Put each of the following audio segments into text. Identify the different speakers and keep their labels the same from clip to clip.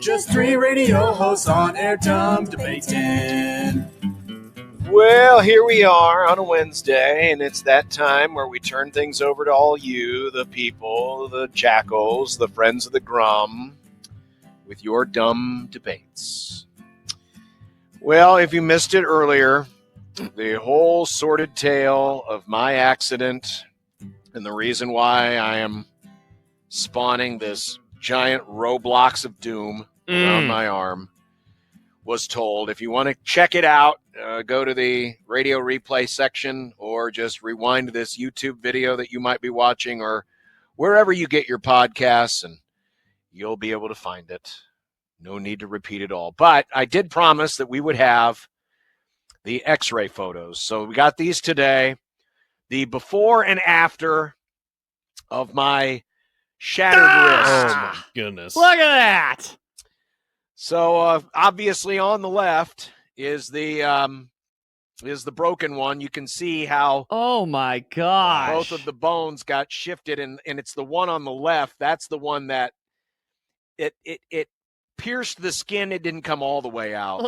Speaker 1: Just three radio hosts on air dumb debating.
Speaker 2: Well, here we are on a Wednesday, and it's that time where we turn things over to all you, the people, the jackals, the friends of the Grum, with your dumb debates. Well, if you missed it earlier, the whole sordid tale of my accident and the reason why I am spawning this giant Roblox of doom around my arm was told. If you want to check it out, go to the radio replay section or just rewind this YouTube video that you might be watching or wherever you get your podcasts, and you'll be able to find it. No need to repeat it all. But I did promise that we would have the x-ray photos. So we got these today. The before and after of my shattered wrist.
Speaker 3: Oh, my goodness.
Speaker 4: Look at that.
Speaker 2: So obviously on the left is the broken one. You can see how
Speaker 4: Oh, my gosh.
Speaker 2: both of the bones got shifted, and it's the one on the left. That's the one that it pierced the skin. It didn't come all the way out.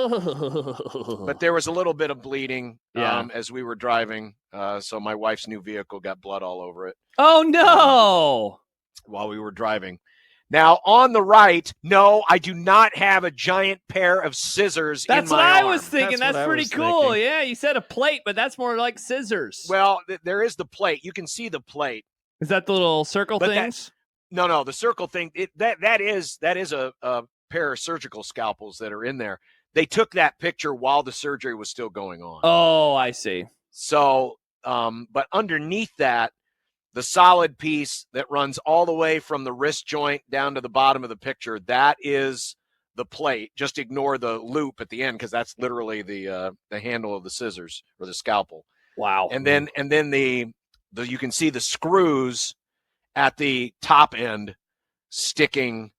Speaker 2: But there was a little bit of bleeding as we were driving. So my wife's new vehicle got blood all over it.
Speaker 4: Oh, no.
Speaker 2: While we were driving. Now, on the right, no, I do not have a giant pair of scissors in my
Speaker 4: That's what I
Speaker 2: arm.
Speaker 4: was thinking.
Speaker 3: That's what
Speaker 4: That's
Speaker 3: I
Speaker 4: pretty
Speaker 3: was
Speaker 4: cool.
Speaker 3: thinking.
Speaker 4: Yeah, you said a plate, but that's more like scissors.
Speaker 2: Well, there is the plate. You can see the plate.
Speaker 4: Is that the little circle
Speaker 2: But
Speaker 4: things?
Speaker 2: No, the circle thing, that is a pair of surgical scalpels that are in there. They took that picture while the surgery was still going on.
Speaker 4: Oh, I see.
Speaker 2: So, but underneath that, the solid piece that runs all the way from the wrist joint down to the bottom of the picture, that is the plate. Just ignore the loop at the end because that's literally the handle of the scissors or the scalpel.
Speaker 4: Wow.
Speaker 2: And then the you can see the screws at the top end sticking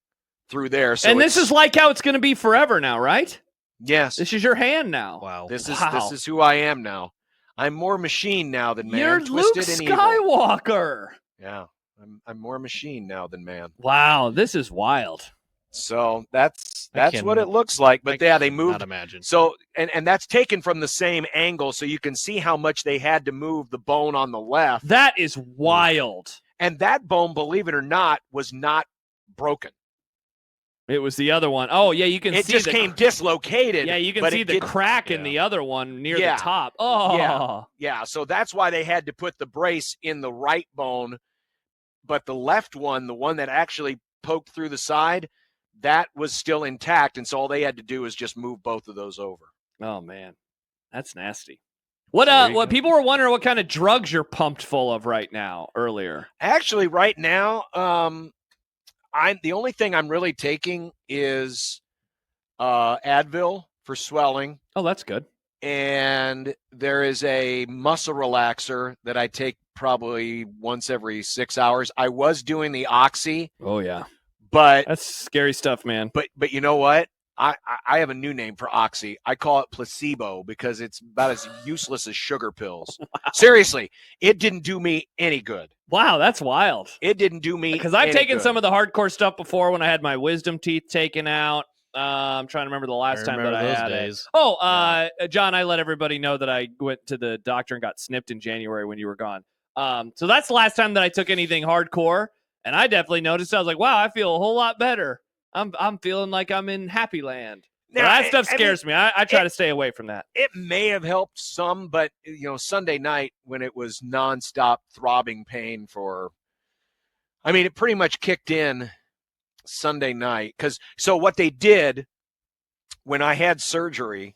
Speaker 2: through there. So
Speaker 4: and this is like how it's going to be forever now, right?
Speaker 2: yes,
Speaker 4: This is your hand now.
Speaker 3: Wow.
Speaker 2: this is who I am now. I'm more machine now than man.
Speaker 4: You're Luke
Speaker 2: Twisted and evil.
Speaker 4: Skywalker.
Speaker 2: Yeah, I'm more machine now than man.
Speaker 4: Wow, this is wild.
Speaker 2: So that's
Speaker 3: can-
Speaker 2: what it looks like. But yeah, they
Speaker 3: Not
Speaker 2: moved.
Speaker 3: imagine.
Speaker 2: So and that's taken from the same angle, so you can see how much they had to move the bone on the left.
Speaker 4: That is wild.
Speaker 2: And that bone, believe it or not, was not broken.
Speaker 4: It was the other one. Oh, yeah, you can
Speaker 2: It
Speaker 4: see
Speaker 2: just
Speaker 4: the
Speaker 2: came dislocated.
Speaker 4: Yeah, you can
Speaker 2: but
Speaker 4: see
Speaker 2: it
Speaker 4: the
Speaker 2: didn't-
Speaker 4: crack in
Speaker 3: yeah.
Speaker 4: the other one near
Speaker 2: Yeah.
Speaker 4: the top. Oh.
Speaker 2: Yeah, so that's why they had to put the brace in the right bone, but the left one, the one that actually poked through the side, that was still intact, and so all they had to do is just move both of those over.
Speaker 4: Oh man. That's nasty. What
Speaker 2: There you
Speaker 4: what
Speaker 2: go.
Speaker 4: people were wondering what kind of drugs you're pumped full of right now earlier.
Speaker 2: Actually, right now, the only thing I'm really taking is Advil for swelling,
Speaker 4: Oh, that's good.
Speaker 2: and there is a muscle relaxer that I take probably once every 6 hours. I was doing the Oxy,
Speaker 4: Oh yeah.
Speaker 2: but
Speaker 4: That's scary stuff, man.
Speaker 2: but you know what? I have a new name for Oxy. I call it placebo because it's about as useless as sugar pills. Seriously, it didn't do me any good.
Speaker 4: Wow, that's wild.
Speaker 2: It didn't do me
Speaker 4: Because I've
Speaker 2: any
Speaker 4: taken
Speaker 2: good.
Speaker 4: some of the hardcore stuff before when I had my wisdom teeth taken out. I'm trying to remember the last time that I
Speaker 3: those
Speaker 4: had
Speaker 3: days.
Speaker 4: it. Oh, John, I let everybody know that I went to the doctor and got snipped in January when you were gone. So that's the last time that I took anything hardcore, and I definitely noticed. I was like, wow, I feel a whole lot better. I'm feeling like I'm in Happy Land. But
Speaker 2: Now,
Speaker 4: that stuff
Speaker 2: I mean,
Speaker 4: scares me. I try to stay away from that.
Speaker 2: It may have helped some, but Sunday night when it was nonstop throbbing pain it pretty much kicked in Sunday night. So what they did when I had surgery,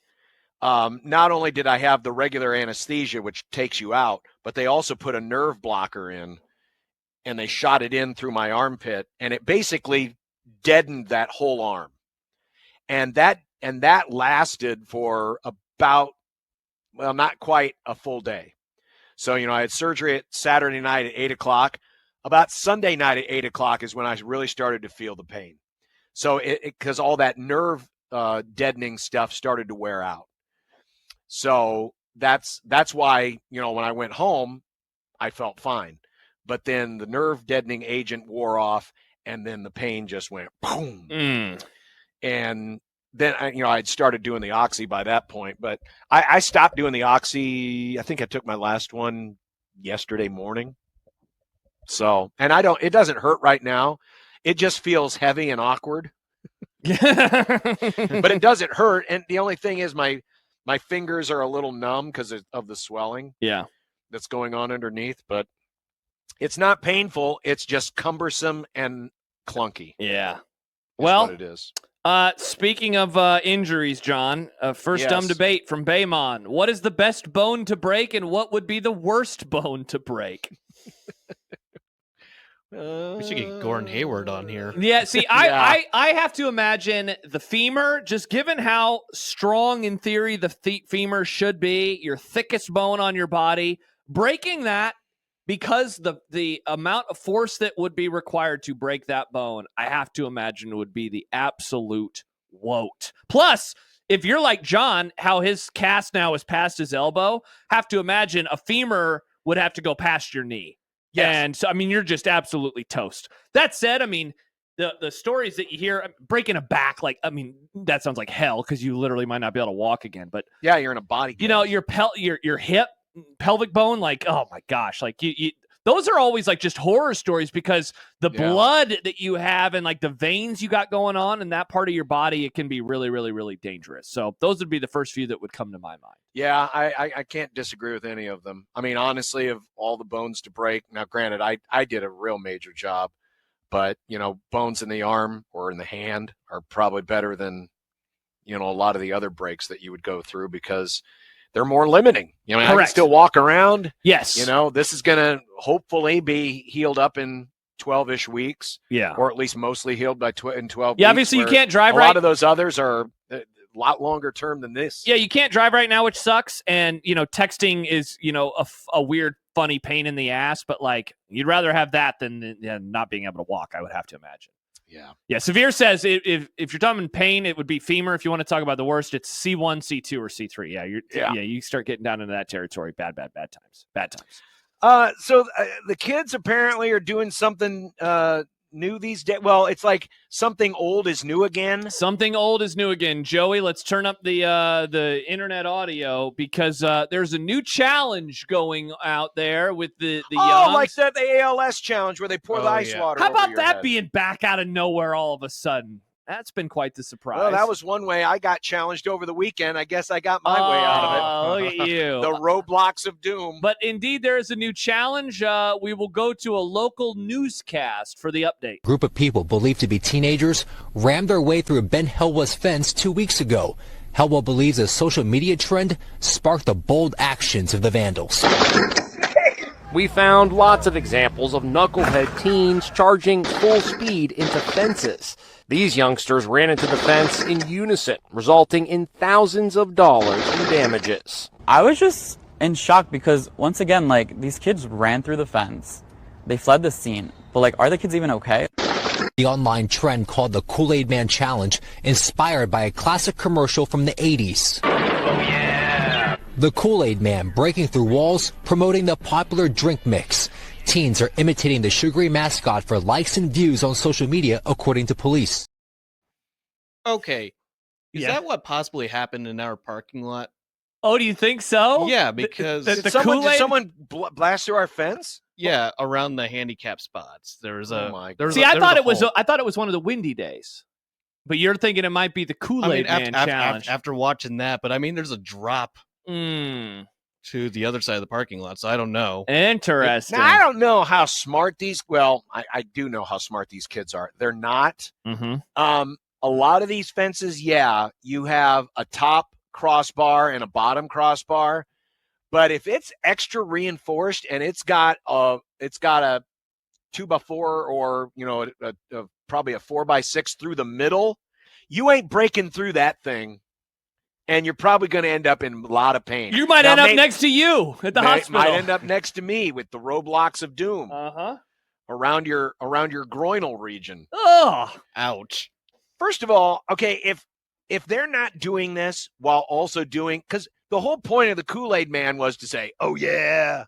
Speaker 2: not only did I have the regular anesthesia, which takes you out, but they also put a nerve blocker in, and they shot it in through my armpit, and it basically deadened that whole arm. And that lasted for about, well, not quite a full day. So, I had surgery at Saturday night at 8 o'clock. About Sunday night at 8 o'clock is when I really started to feel the pain. So because all that nerve deadening stuff started to wear out. So that's why, when I went home, I felt fine. But then the nerve deadening agent wore off, and then the pain just went boom. And then I'd started doing the oxy by that point, but I stopped doing the oxy. I think I took my last one yesterday morning. So, and it doesn't hurt right now. It just feels heavy and awkward. But it doesn't hurt. And the only thing is my fingers are a little numb because of the swelling.
Speaker 4: Yeah.
Speaker 2: That's going on underneath, but it's not painful. It's just cumbersome and clunky.
Speaker 4: Yeah.
Speaker 2: Well, what it is.
Speaker 4: Speaking of injuries, John, first dumb debate from Baymon. What is the best bone to break, and what would be the worst bone to break?
Speaker 3: We should get Gordon Hayward on here.
Speaker 4: Yeah, see, I have to imagine the femur, just given how strong in theory the femur should be, your thickest bone on your body, breaking that, because the amount of force that would be required to break that bone, I have to imagine would be the absolute woat. Plus, if you're like John, how his cast now is past his elbow, have to imagine a femur would have to go past your knee. Yes. And so, I mean, you're just absolutely toast. That said, I mean, the stories that you hear, breaking a back, like, I mean, that sounds like hell because you literally might not be able to walk again. But
Speaker 2: yeah, you're in a body cast.
Speaker 4: You know, your hip, pelvic bone, like, oh my gosh, like you those are always like just horror stories because the blood that you have and like the veins you got going on in that part of your body, it can be really, really, really dangerous. So those would be the first few that would come to my mind.
Speaker 2: Yeah, I can't disagree with any of them. I mean, honestly, of all the bones to break, now granted, I did a real major job, but bones in the arm or in the hand are probably better than a lot of the other breaks that you would go through because they're more limiting. I can still walk around.
Speaker 4: Yes.
Speaker 2: This is going to hopefully be healed up in 12-ish weeks.
Speaker 4: Yeah.
Speaker 2: Or at least mostly healed by in 12 weeks.
Speaker 4: Yeah, obviously you can't drive
Speaker 2: right. A lot of those others are a lot longer term than this.
Speaker 4: Yeah, you can't drive right now, which sucks. And, texting is, a weird, funny pain in the ass. But, like, you'd rather have that than not being able to walk, I would have to imagine.
Speaker 2: Yeah.
Speaker 4: Yeah. Severe says if you're talking pain, it would be femur. If you want to talk about the worst, it's C1, C2, or C3. Yeah. You start getting down into that territory. Bad times. Bad times.
Speaker 2: So the kids apparently are doing something new these days. Well, it's like something old is new again.
Speaker 4: Something old is new again. Joey, let's turn up the internet audio because there's a new challenge going out there with the youngs.
Speaker 2: Like the ALS challenge where they pour the ice water.
Speaker 4: How about
Speaker 2: over
Speaker 4: that
Speaker 2: your head.
Speaker 4: being back out of nowhere all of a sudden? That's been quite the surprise.
Speaker 2: Well, that was one way I got challenged over the weekend. I guess I got my way out of
Speaker 4: it. Look at you.
Speaker 2: The roadblocks of doom.
Speaker 4: But indeed, there is a new challenge. We will go to a local newscast for the update.
Speaker 5: A group of people believed to be teenagers rammed their way through Ben Helwa's fence 2 weeks ago. Helwa believes a social media trend sparked the bold actions of the vandals.
Speaker 6: We found lots of examples of knucklehead teens charging full speed into fences. These youngsters ran into the fence in unison, resulting in thousands of dollars in damages.
Speaker 7: I was just in shock because, once again, these kids ran through the fence. They fled the scene. But, are the kids even okay?
Speaker 5: The online trend called the Kool-Aid Man Challenge, inspired by a classic commercial from the 80s. Oh, yeah! The Kool-Aid Man breaking through walls, promoting the popular drink mix. Teens are imitating the sugary mascot for likes and views on social media, according to police.
Speaker 3: Okay. Is that what possibly happened in our parking lot?
Speaker 4: Oh, do you think so?
Speaker 3: Yeah, because...
Speaker 2: Did someone blast through our fence?
Speaker 3: Yeah, around the handicap spots. There was a...
Speaker 4: I thought it was one of the windy days. But you're thinking it might be the Kool-Aid Man challenge.
Speaker 3: After watching that, but there's a drop. To the other side of the parking lot, so I don't know.
Speaker 4: Interesting.
Speaker 2: Now, I don't know how smart I do know how smart these kids are. They're not.
Speaker 4: Mm-hmm.
Speaker 2: A lot of these fences, you have a top crossbar and a bottom crossbar, but if it's extra reinforced and it's got a 2x4 or probably a 4x6 through the middle, you ain't breaking through that thing. And you're probably going to end up in a lot of pain.
Speaker 4: You might end up next to you at the hospital.
Speaker 2: Might end up next to me with the roadblocks of doom. Around your groinal region.
Speaker 4: Oh,
Speaker 3: ouch!
Speaker 2: First of all, okay, if they're not doing this while also doing, because the whole point of the Kool-Aid Man was to say, "Oh yeah,"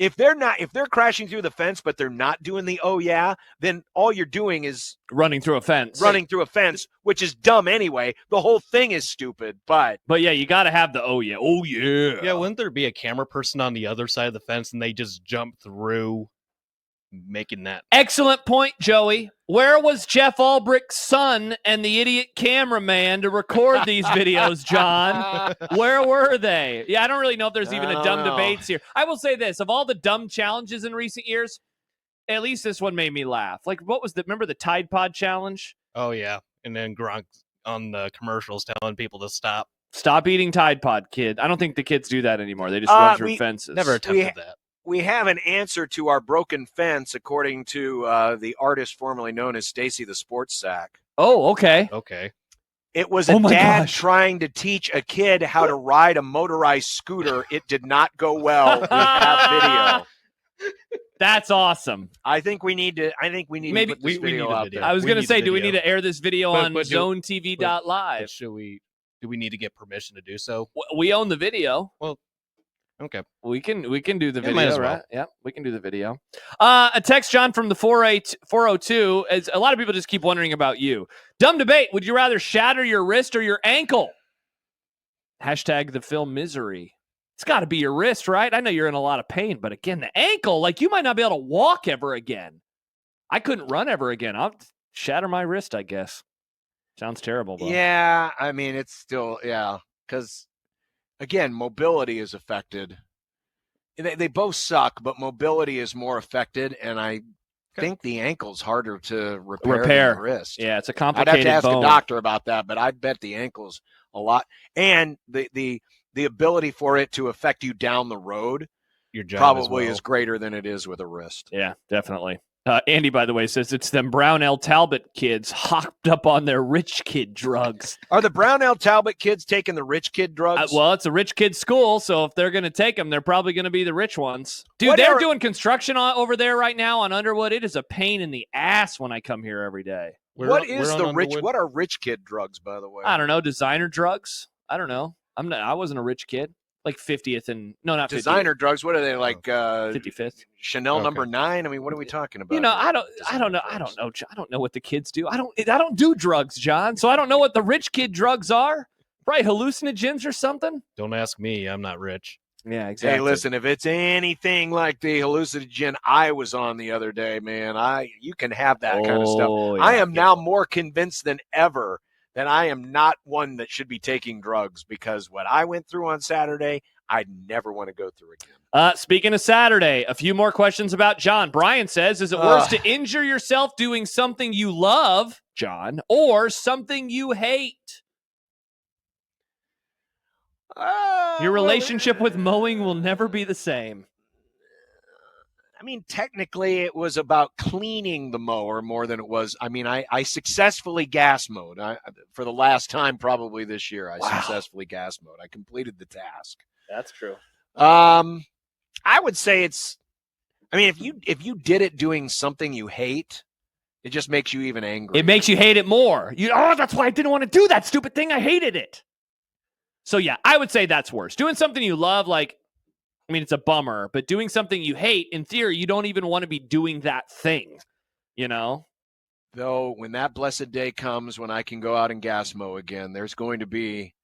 Speaker 2: If they're crashing through the fence, but they're not doing the oh yeah, then all you're doing is
Speaker 4: running through a fence,
Speaker 2: which is dumb anyway. The whole thing is stupid, but
Speaker 4: yeah, you got to have the oh yeah.
Speaker 3: Yeah, wouldn't there be a camera person on the other side of the fence and they just jump through, making that?
Speaker 4: Excellent point, Joey. Where was Jeff Albrecht's son and the idiot cameraman to record these videos, John? Where were they? Yeah, I don't really know if there's even a dumb debates here. I will say this. Of all the dumb challenges in recent years, at least this one made me laugh. Like, remember the Tide Pod challenge?
Speaker 3: Oh, yeah. And then Gronk on the commercials telling people to stop.
Speaker 4: Stop eating Tide Pod, kid. I don't think the kids do that anymore. They just run through fences.
Speaker 3: Never attempted that.
Speaker 2: We have an answer to our broken fence, according to the artist formerly known as Stacy the Sports Sack.
Speaker 4: Oh, okay.
Speaker 3: Okay.
Speaker 2: It was a dad trying to teach a kid how to ride a motorized scooter. It did not go well. We have video.
Speaker 4: That's awesome.
Speaker 2: I think we need to put this video out there.
Speaker 4: I was going to say, do we need to air this video on ZoneTV.live?
Speaker 3: Do we need to get permission to do so?
Speaker 4: We own the video.
Speaker 3: Well, okay.
Speaker 4: We can do the video,
Speaker 3: might as
Speaker 4: right?
Speaker 3: well.
Speaker 4: Yeah, we can do the video. A text, John, from the 402. As a lot of people just keep wondering about you. Dumb debate. Would you rather shatter your wrist or your ankle? Hashtag the film Misery. It's got to be your wrist, right? I know you're in a lot of pain, but again, the ankle, like you might not be able to walk ever again. I couldn't run ever again. I'll shatter my wrist, I guess. Sounds terrible, bro.
Speaker 2: Yeah, I mean, it's still, because, again, mobility is affected. They both suck, but mobility is more affected, and I think the ankle's harder to repair than the wrist.
Speaker 4: Yeah, it's a complicated
Speaker 2: I'd have to ask
Speaker 4: bone.
Speaker 2: a doctor about that, but I bet the ankle's a lot. And the ability for it to affect you down the road
Speaker 3: your job
Speaker 2: probably is greater than it is with a wrist.
Speaker 4: Yeah, definitely. Andy, by the way, says it's them Brown L. Talbot kids hopped up on their rich kid drugs.
Speaker 2: Are the Brown L. Talbot kids taking the rich kid drugs?
Speaker 4: Well, it's a rich kid school, so if they're going to take them, they're probably going to be the rich ones. Dude, they're doing construction over there right now on Underwood. It is a pain in the ass when I come here every day.
Speaker 2: What are rich kid drugs, by the way?
Speaker 4: I don't know. Designer drugs? I don't know. I wasn't a rich kid. Like 50th and no, not 50th.
Speaker 2: Designer drugs. What are they like?
Speaker 4: 55th.
Speaker 2: Chanel number 9. I mean, what are we talking about?
Speaker 4: I don't know. I don't know what the kids do. I don't do drugs, John. So I don't know what the rich kid drugs are. Probably hallucinogens or something.
Speaker 3: Don't ask me. I'm not rich.
Speaker 4: Yeah, exactly.
Speaker 2: Hey, listen, if it's anything like the hallucinogen I was on the other day, man, you can have that kind of stuff. Yeah, I am now more convinced than ever that I am not one that should be taking drugs, because what I went through on Saturday, I never want to go through again.
Speaker 4: Speaking of Saturday, a few more questions about John. Brian says, is it worse to injure yourself doing something you love, John, or something you hate? Your relationship with mowing will never be the same.
Speaker 2: I mean, technically, it was about cleaning the mower more than it was. I mean, I successfully gas mowed. For the last time probably this year, I successfully gas mowed. I completed the task.
Speaker 4: That's true.
Speaker 2: I would say if you did it doing something you hate, it just makes you even angry.
Speaker 4: It makes you hate it more. That's why I didn't want to do that stupid thing. I hated it. So, yeah, I would say that's worse. Doing something you love, it's a bummer, but doing something you hate, in theory, you don't even want to be doing that thing,
Speaker 2: Though, when that blessed day comes when I can go out and gas mow again, there's going to be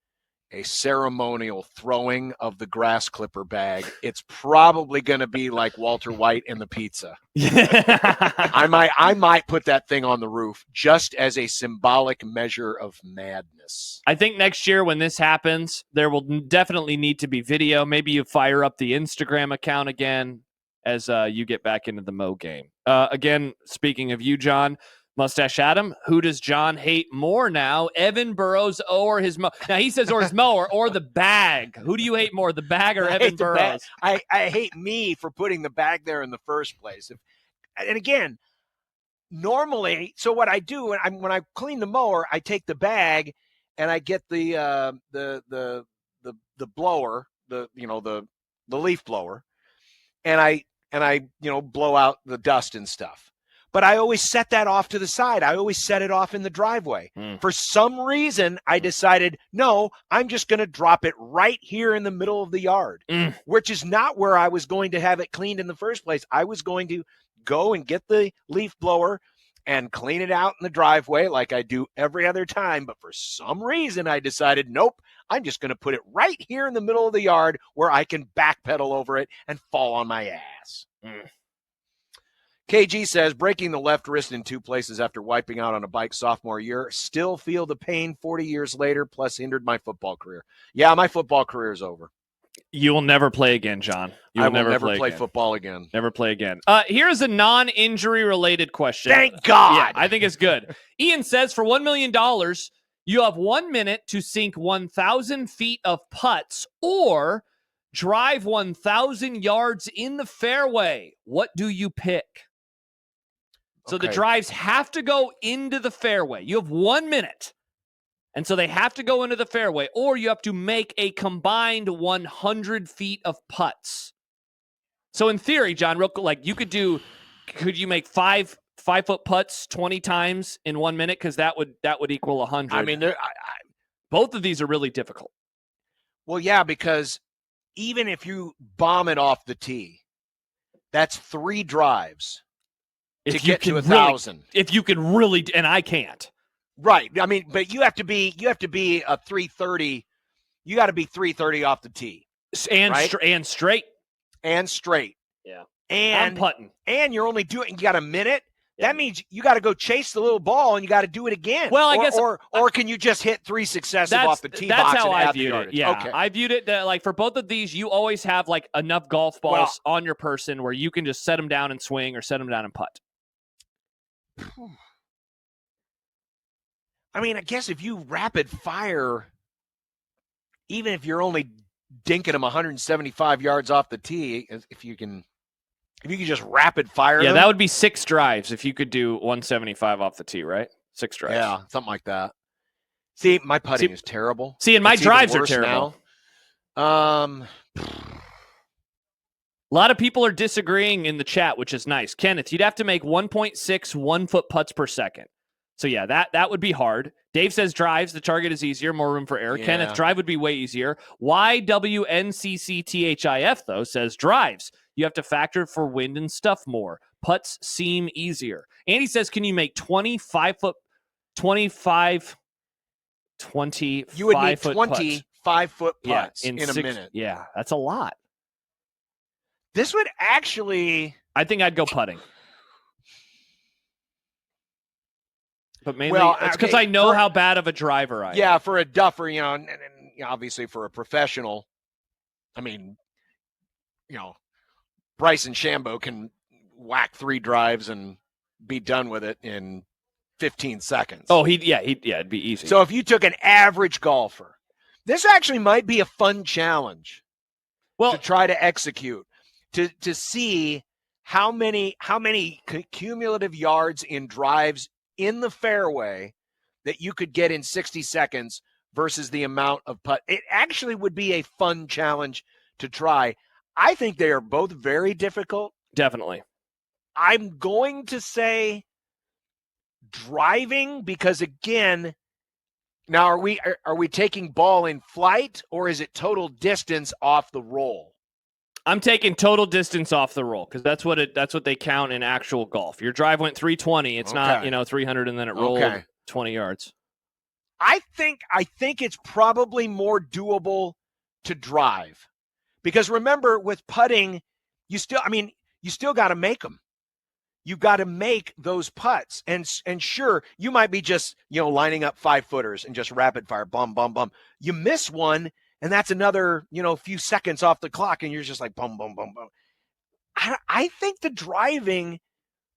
Speaker 2: a ceremonial throwing of the grass clipper bag. It's probably going to be like Walter White and the pizza. I might put that thing on the roof just as a symbolic measure of madness.
Speaker 4: I think next year when this happens, there will definitely need to be video. Maybe you fire up the Instagram account again as you get back into the mow game. Again, speaking of you, John, Mustache Adam, who does John hate more now? Evan Burrows or his mower? Now, he says or his mower or the bag. Who do you hate more, the bag or Evan Burrows?
Speaker 2: I hate me for putting the bag there in the first place. And again, normally, so what I do when I clean the mower, I take the bag and I get the blower, the leaf blower, and I blow out the dust and stuff. but I always set that off to the side. I always set it off in the driveway. For some reason, I decided, no, I'm just going to drop it right here in the middle of the yard, which is not where I was going to have it cleaned in the first place. I was going to go and get the leaf blower and clean it out in the driveway like I do every other time. But for some reason, I decided, nope, I'm just going to put it right here in the middle of the yard where I can backpedal over it and fall on my ass. KG says, breaking the left wrist in 2 places after wiping out on a bike sophomore year. Still feel the pain 40 years later, plus hindered my football career. Yeah, my football career is over.
Speaker 4: You will never play again, John. You
Speaker 2: I
Speaker 4: will
Speaker 2: will never play
Speaker 4: again.
Speaker 2: football again.
Speaker 4: Never play again. Here's a non-injury related question.
Speaker 2: Thank God.
Speaker 4: Yeah, I think it's good. Ian says, for $1 million, you have 1 minute to sink 1,000 feet of putts or drive 1,000 yards in the fairway. What do you pick? So the drives have to go into the fairway. You have 1 minute. And so they have to go into the fairway, or you have to make a combined 100 feet of putts. So in theory, John, could you make five 5-foot putts 20 times in 1 minute? Because that would equal 100.
Speaker 2: I mean,
Speaker 4: both of these are really difficult.
Speaker 2: Well, yeah, because even if you bomb it off the tee, that's 3 drives to get to 1,000.
Speaker 4: If you can really, and I can't.
Speaker 2: Right. I mean, but you have to be a 330. You got to be 330 off the tee.
Speaker 4: And
Speaker 2: right?
Speaker 4: And straight.
Speaker 2: And straight.
Speaker 4: Yeah.
Speaker 2: And
Speaker 4: I'm putting.
Speaker 2: And you're only doing, you got a minute. That means you got to go chase the little ball and you got to do it again.
Speaker 4: Well, I guess,
Speaker 2: or can you just hit 3 successive off the tee box?
Speaker 4: That's how
Speaker 2: and
Speaker 4: I viewed it. Yeah,
Speaker 2: okay.
Speaker 4: I viewed it that, like, for both of these, you always have like enough golf balls on your person where you can just set them down and swing or set them down and putt.
Speaker 2: I mean, I guess if you rapid fire, even if you're only dinking them 175 yards off the tee, if you can just rapid fire them.
Speaker 4: That would be 6 drives if you could do 175 off the tee, right? 6 drives.
Speaker 2: Yeah, something like that. See, my putting is terrible.
Speaker 4: See, and my drives are terrible.
Speaker 2: Now.
Speaker 4: A lot of people are disagreeing in the chat, which is nice. Kenneth, you'd have to make 1.6 1-foot putts per second. So, yeah, that would be hard. Dave says drives. The target is easier, more room for error. Yeah. Kenneth, drive would be way easier. YWNCCTHIF, though, says drives. You have to factor for wind and stuff more. Putts seem easier. Andy says, can you make 25-foot
Speaker 2: You would need
Speaker 4: 25-foot
Speaker 2: putts in a minute.
Speaker 4: Yeah, that's a lot.
Speaker 2: This would actually...
Speaker 4: I think I'd go putting. But mainly, it's because I know how bad of a driver I am.
Speaker 2: Yeah, for a duffer, and obviously for a professional, I mean, Bryson Shambo can whack 3 drives and be done with it in 15 seconds.
Speaker 4: Oh, it'd be easy.
Speaker 2: So if you took an average golfer, this actually might be a fun challenge to try to execute, to see how many cumulative yards in drives in the fairway that you could get in 60 seconds versus the amount of putt. It actually would be a fun challenge to try. I think they are both very difficult.
Speaker 4: Definitely.
Speaker 2: I'm going to say driving because, again, now are we taking ball in flight or is it total distance off the roll?
Speaker 4: I'm taking total distance off the roll because that's what they count in actual golf. Your drive went 320. It's not 300 and then it rolled 20 yards.
Speaker 2: I think it's probably more doable to drive because remember with putting, you still got to make them. You got to make those putts, and sure, you might be just lining up 5-footers and just rapid fire, bum bum bum. You miss one. And that's another, few seconds off the clock, and you're just like, boom, boom, boom, boom. I think the driving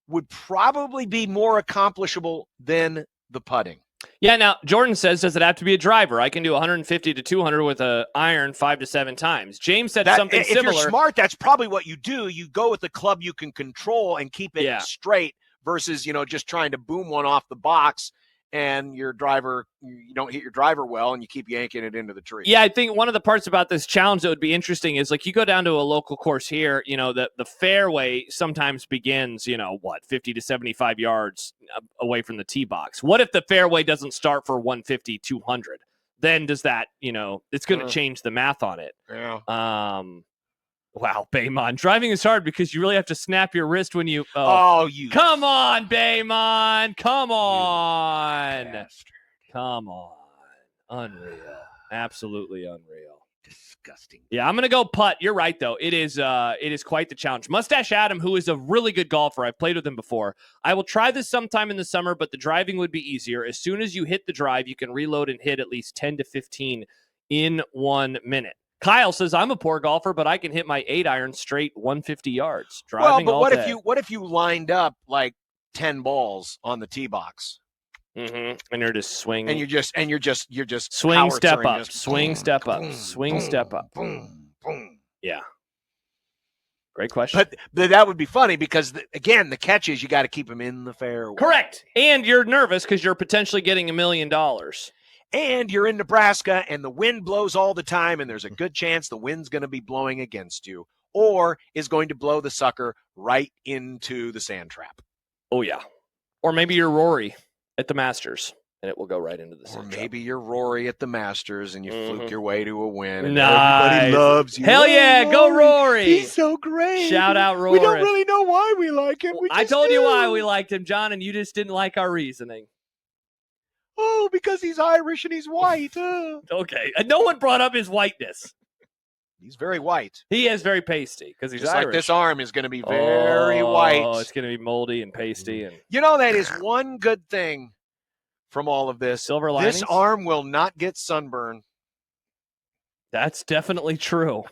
Speaker 2: would probably be more accomplishable than the putting.
Speaker 4: Yeah, now, Jordan says, does it have to be a driver? I can do 150 to 200 with an iron 5 to 7 times. James said something similar.
Speaker 2: If you're smart, that's probably what you do. You go with the club you can control and keep it straight versus, just trying to boom one off the box and you don't hit your driver well, and you keep yanking it into the tree.
Speaker 4: Yeah, I think one of the parts about this challenge that would be interesting is like you go down to a local course here, the fairway sometimes begins, 50 to 75 yards away from the tee box. What if the fairway doesn't start for 150, 200? Then does that, it's going to change the math on it.
Speaker 2: Yeah.
Speaker 4: Wow, Baymon. Driving is hard because you really have to snap your wrist when you... Come on, Baymon. Come on.
Speaker 2: Bastard.
Speaker 4: Come on. Unreal. Absolutely unreal.
Speaker 2: Disgusting.
Speaker 4: Yeah, I'm going to go putt. You're right, though. It is quite the challenge. Mustache Adam, who is a really good golfer. I've played with him before. I will try this sometime in the summer, but the driving would be easier. As soon as you hit the drive, you can reload and hit at least 10 to 15 in 1 minute. Kyle says, I'm a poor golfer, but I can hit my 8-iron straight 150 yards. Driving
Speaker 2: but
Speaker 4: all
Speaker 2: what
Speaker 4: day.
Speaker 2: what if you lined up like 10 balls on the tee box?
Speaker 4: Mm-hmm. And you're just swinging.
Speaker 2: And you're just
Speaker 4: swing, step up,
Speaker 2: just
Speaker 4: swing,
Speaker 2: boom,
Speaker 4: step up,
Speaker 2: boom,
Speaker 4: swing,
Speaker 2: boom,
Speaker 4: step up.
Speaker 2: Boom, boom.
Speaker 4: Yeah. Great question.
Speaker 2: But that would be funny because, again, the catch is you got to keep them in the fairway.
Speaker 4: Correct. And you're nervous because you're potentially getting $1 million.
Speaker 2: And you're in Nebraska, and the wind blows all the time, and there's a good chance the wind's going to be blowing against you, or is going to blow the sucker right into the sand trap.
Speaker 4: Oh, yeah. Or maybe you're Rory at the Masters, and it will go right into the sand
Speaker 2: Or
Speaker 4: trap.
Speaker 2: maybe you're Rory at the Masters, and you fluke your way to a win, and
Speaker 4: Nice.
Speaker 2: everybody loves you.
Speaker 4: Hell yeah, go Rory.
Speaker 2: He's so great.
Speaker 4: Shout out Rory.
Speaker 2: We don't really know why we like him.
Speaker 4: I told you why we liked him, John, and you just didn't like our reasoning.
Speaker 2: Oh, because he's Irish and he's white.
Speaker 4: Okay. And no one brought up his whiteness.
Speaker 2: He's very white.
Speaker 4: He is very pasty because he's
Speaker 2: Just
Speaker 4: Irish.
Speaker 2: like this arm is going to be very white.
Speaker 4: Oh, it's going to be moldy and pasty. And
Speaker 2: that is one good thing from all of this.
Speaker 4: Silver linings?
Speaker 2: This arm will not get sunburn.
Speaker 4: That's definitely true.